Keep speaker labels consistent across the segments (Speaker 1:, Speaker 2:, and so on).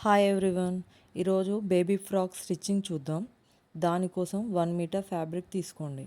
Speaker 1: Hi everyone. ఈరోజు baby frock stitching చూద్దాం. దానికోసం 1 మీటర్ ఫ్యాబ్రిక్ తీసుకోండి.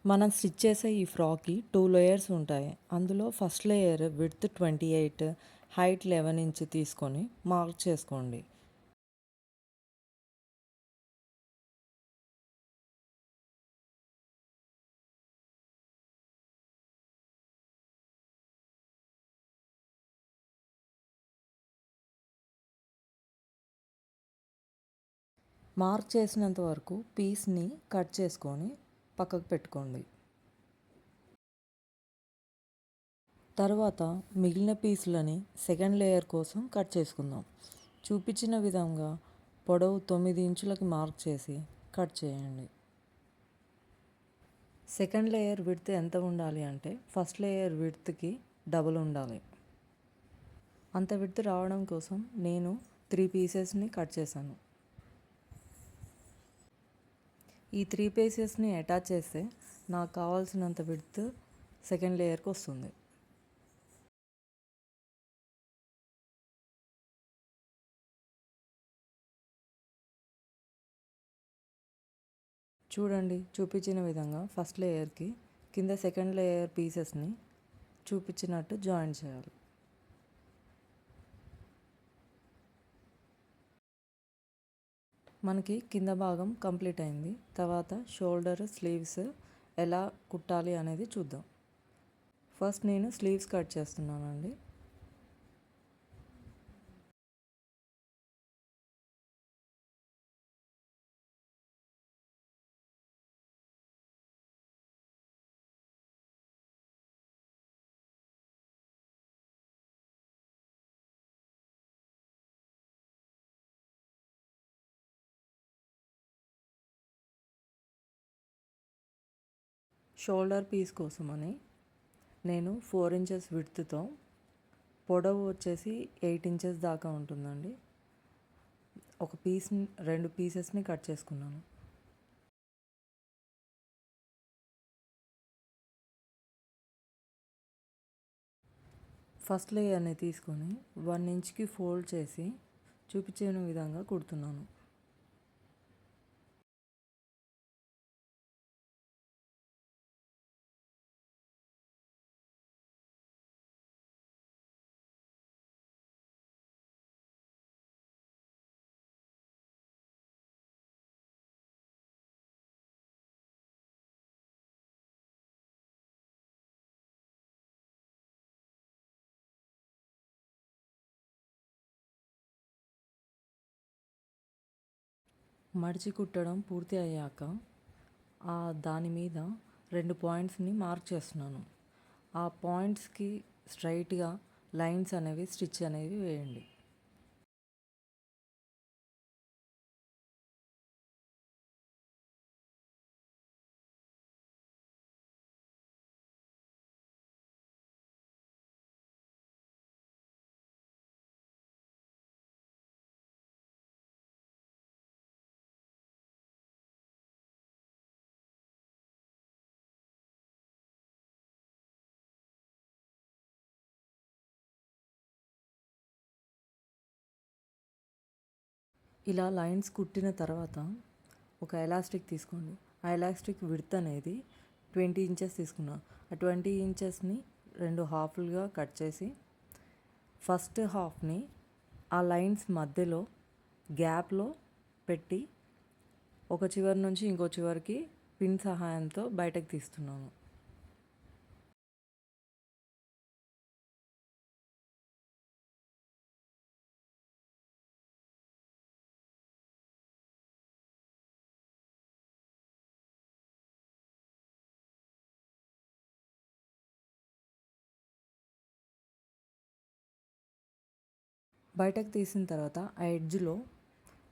Speaker 1: మనం స్టిచ్ చేసే ఈ ఫ్రాక్కి 2 లేయర్స్ ఉంటాయి. అందులో first layer width 28, height 11 inch తీసుకొని మార్క్ చేసుకోండి. మార్క్ చేసినంత వరకు పీస్ని కట్ చేసుకొని పక్కకు పెట్టుకోండి. తర్వాత మిగిలిన పీసులని సెకండ్ లేయర్ కోసం కట్ చేసుకుందాం. చూపించిన విధంగా పొడవు 9 ఇంచులకి మార్క్ చేసి కట్ చేయండి. సెకండ్ లేయర్ విడ్త్ ఎంత ఉండాలి అంటే ఫస్ట్ లేయర్ విడ్త్కి డబుల్ ఉండాలి. అంత విడ్త్ రావడం కోసం నేను 3 పీసెస్ని కట్ చేశాను. ఈ 3 పీసెస్ని అటాచ్ చేస్తే నాకు కావాల్సినంత విడ్త్ సెకండ్ లేయర్కి వస్తుంది. చూడండి, చూపించిన విధంగా ఫస్ట్ లేయర్కి కింద సెకండ్ లేయర్ పీసెస్ని చూపించినట్టు జాయిన్ చేయాలి. మనకి కింద భాగం కంప్లీట్ అయింది. తర్వాత షోల్డర్, స్లీవ్స్ ఎలా కుట్టాలి అనేది చూద్దాం. ఫస్ట్ నేను స్లీవ్స్ కట్ చేస్తున్నానండి. షోల్డర్ పీస్ కోసమని నేను 4 ఇంచెస్ విడ్త్తో, పొడవు వచ్చేసి 8 ఇంచెస్ దాకా ఉంటుందండి, ఒక పీస్ని 2 పీసెస్ని కట్ చేసుకున్నాను. ఫస్ట్ లేయర్ని తీసుకొని 1 ఇంచ్కి ఫోల్డ్ చేసి చూపించిన విధంగా కుడుతున్నాను. మడిచి కుట్టడం పూర్తి అయ్యాక దాని మీద 2 పాయింట్స్ని మార్క్ చేస్తున్నాను. ఆ పాయింట్స్కి స్ట్రైట్గా లైన్స్ అనేవి స్టిచ్ అనేవి వేయండి. ఇలా లైన్స్ కుట్టిన తర్వాత ఒక ఎలాస్టిక్ తీసుకోండి. ఆ ఎలాస్టిక్ విడ్త్ అనేది 20 ఇంచెస్ తీసుకున్నాను. ఆ 20 ఇంచెస్ని 2 హాఫ్లుగా కట్ చేసి ఫస్ట్ హాఫ్ని ఆ లైన్స్ మధ్యలో గ్యాప్లో పెట్టి ఒక చివరి నుంచి ఇంకో చివరికి పిన్ సహాయంతో బయటకు తీస్తున్నాను. బయటకు తీసిన తర్వాత ఆ ఎడ్జ్లో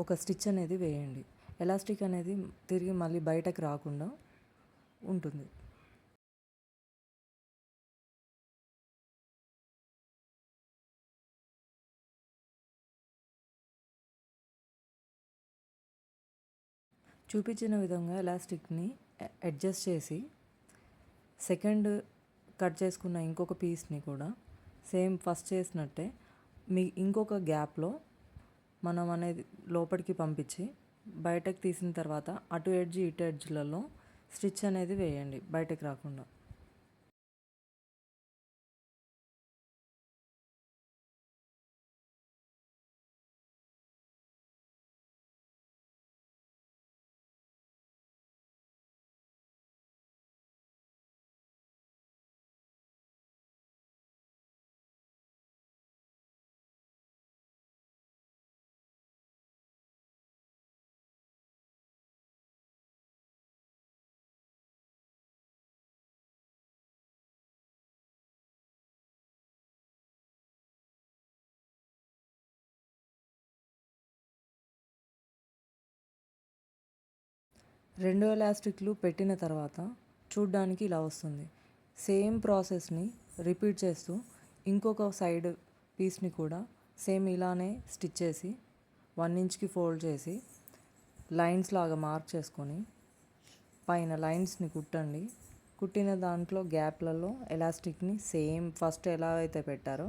Speaker 1: ఒక స్టిచ్ అనేది వేయండి. ఎలాస్టిక్ అనేది తిరిగి మళ్ళీ బయటకు రాకుండా ఉంటుంది. చూపించిన విధంగా ఎలాస్టిక్ని అడ్జస్ట్ చేసి సెకండ్ కట్ చేసుకున్న ఇంకొక పీస్ని కూడా సేమ్ ఫస్ట్ చేసినట్టే ఇంకొక గ్యాప్లో మనం అనేది లోపలికి పంపించి బయటకు తీసిన తర్వాత అటు ఎడ్జ్ ఇటు ఎడ్జ్లలో స్టిచ్ అనేది వేయండి బయటకు రాకుండా. రెండు ఎలాస్టిక్లు పెట్టిన తర్వాత చూడ్డానికి ఇలా వస్తుంది. సేమ్ ప్రాసెస్ని రిపీట్ చేస్తూ ఇంకొక సైడ్ పీస్ని కూడా సేమ్ ఇలానే స్టిచ్ చేసి 1 ఇంచ్కి ఫోల్డ్ చేసి లైన్స్ లాగా మార్క్ చేసుకొని పైన లైన్స్ని కుట్టండి. కుట్టిన దాంట్లో గ్యాప్లలో ఎలాస్టిక్ని సేమ్ ఫస్ట్ ఎలా అయితే పెట్టారో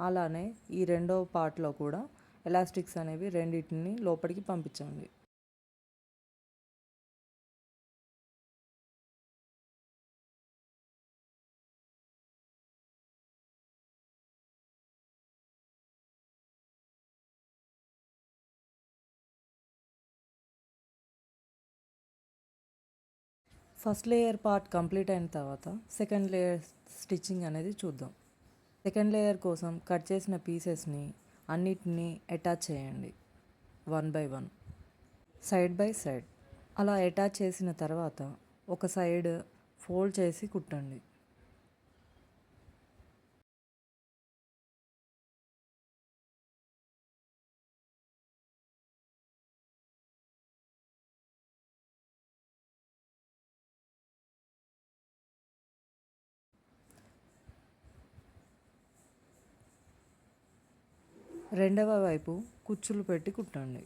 Speaker 1: అలానే ఈ రెండో పార్ట్లో కూడా ఎలాస్టిక్స్ అనేవి రెండింటిని లోపలికి పంపించండి. ఫస్ట్ లేయర్ పార్ట్ కంప్లీట్ అయిన తర్వాత సెకండ్ లేయర్ స్టిచ్చింగ్ అనేది చూద్దాం. సెకండ్ లేయర్ కోసం కట్ చేసిన పీసెస్ని అన్నిటినీ అటాచ్ చేయండి 1 by 1 సైడ్ బై సైడ్. అలా అటాచ్ చేసిన తర్వాత ఒక సైడ్ ఫోల్డ్ చేసి కుట్టండి. రెండవ వైపు కుచ్చులు పెట్టి కుట్టండి.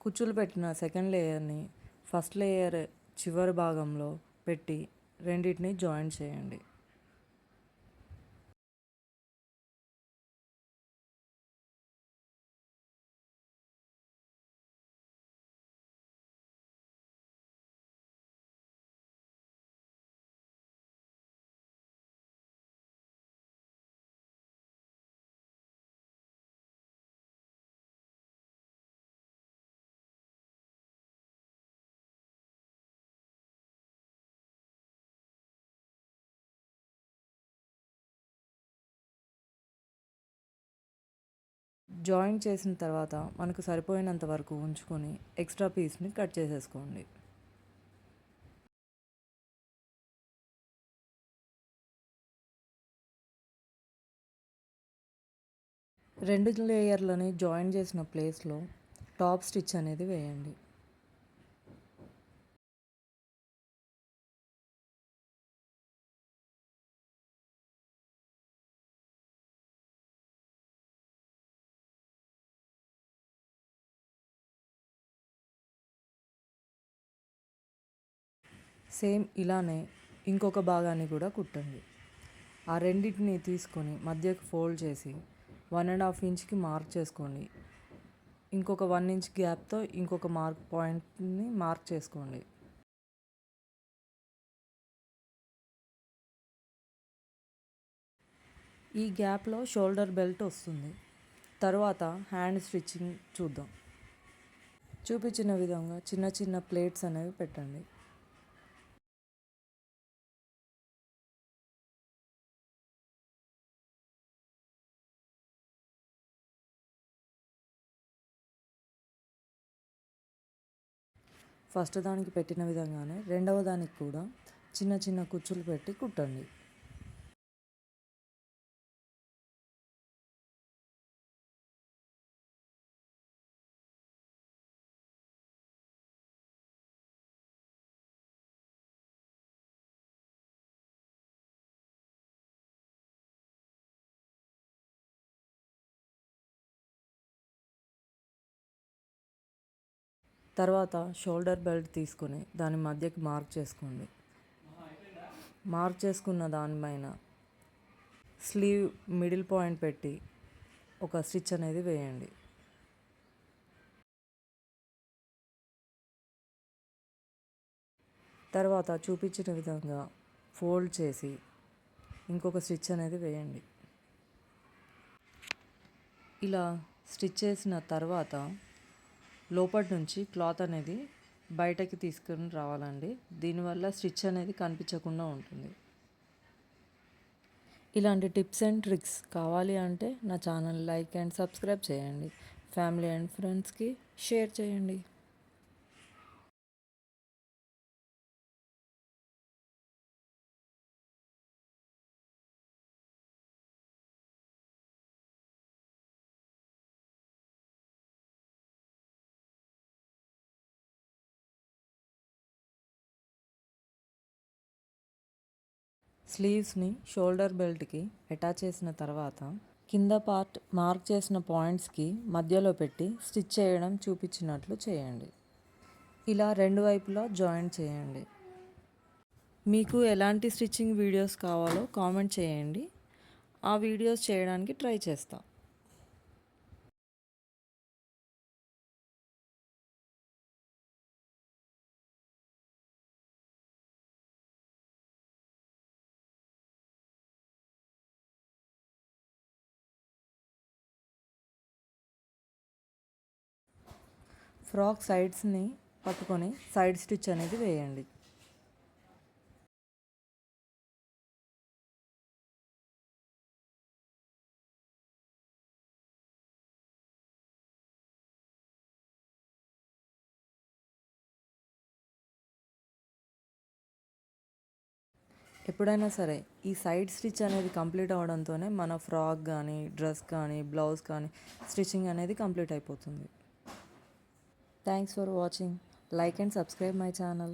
Speaker 1: కుచ్చులు పెట్టిన సెకండ్ లేయర్ని ఫస్ట్ లేయర్ చివరి భాగంలో పెట్టి రెండింటిని జాయిన్ చేయండి. జాయిన్ చేసిన తర్వాత మనకు సరిపోయినంత వరకు ఉంచుకొని ఎక్స్ట్రా పీస్ని కట్ చేసేసుకోండి. రెండు లేయర్లని జాయిన్ చేసిన ప్లేస్లో టాప్ స్టిచ్ అనేది వేయండి. సేమ్ ఇలానే ఇంకొక భాగాన్ని కూడా కుట్టండి. ఆ రెండింటిని తీసుకొని మధ్యకు ఫోల్డ్ చేసి 1.5 ఇంచ్కి మార్క్ చేసుకోండి. ఇంకొక 1 ఇంచ్ గ్యాప్తో ఇంకొక పాయింట్ని మార్క్ చేసుకోండి. ఈ గ్యాప్లో షోల్డర్ బెల్ట్ వస్తుంది. తర్వాత హ్యాండ్ స్టిచ్చింగ్ చూద్దాం. చూపించిన విధంగా చిన్న చిన్న ప్లేట్స్ అనేవి పెట్టండి. ఫస్ట్ దానికి పెట్టిన విధంగానే రెండవ దానికి కూడా చిన్న చిన్న కుచ్చులు పెట్టి కుట్టండి. తర్వాత షోల్డర్ బెల్ట్ తీసుకొని దాని మధ్యకి మార్క్ చేసుకోండి. మార్క్ చేసుకున్న దానిపైన స్లీవ్ మిడిల్ పాయింట్ పెట్టి ఒక స్టిచ్ అనేది వేయండి. తర్వాత చూపించిన విధంగా ఫోల్డ్ చేసి ఇంకొక స్టిచ్ అనేది వేయండి. ఇలా స్టిచ్ చేసిన తర్వాత లోపటి నుంచి క్లాత్ అనేది బయటకి తీసుకొని రావాలండి. దీనివల్ల స్టిచ్ అనేది కనిపించకుండా ఉంటుంది. ఇలాంటి టిప్స్ అండ్ ట్రిక్స్ కావాలి అంటే నా ఛానల్ లైక్ అండ్ సబ్స్క్రైబ్ చేయండి. ఫ్యామిలీ అండ్ ఫ్రెండ్స్కి షేర్ చేయండి. స్లీవ్స్ని షోల్డర్ బెల్ట్కి అటాచ్ చేసిన తర్వాత కింద పార్ట్ మార్క్ చేసిన పాయింట్స్కి మధ్యలో పెట్టి స్టిచ్ చేయడం చూపించినట్లు చేయండి. ఇలా రెండు వైపులా జాయింట్ చేయండి. మీకు ఎలాంటి స్టిచ్చింగ్ వీడియోస్ కావాలో కామెంట్ చేయండి. ఆ వీడియోస్ చేయడానికి ట్రై చేస్తాను. ఫ్రాక్ సైడ్స్ని పట్టుకొని సైడ్ స్టిచ్ అనేది వేయండి. ఎప్పుడైనా సరే ఈ సైడ్ స్టిచ్ అనేది కంప్లీట్ అవడంతోనే మన ఫ్రాక్ కానీ డ్రెస్ కానీ బ్లౌజ్ కానీ స్టిచ్చింగ్ అనేది కంప్లీట్ అయిపోతుంది. Thanks for watching. Like and subscribe my channel.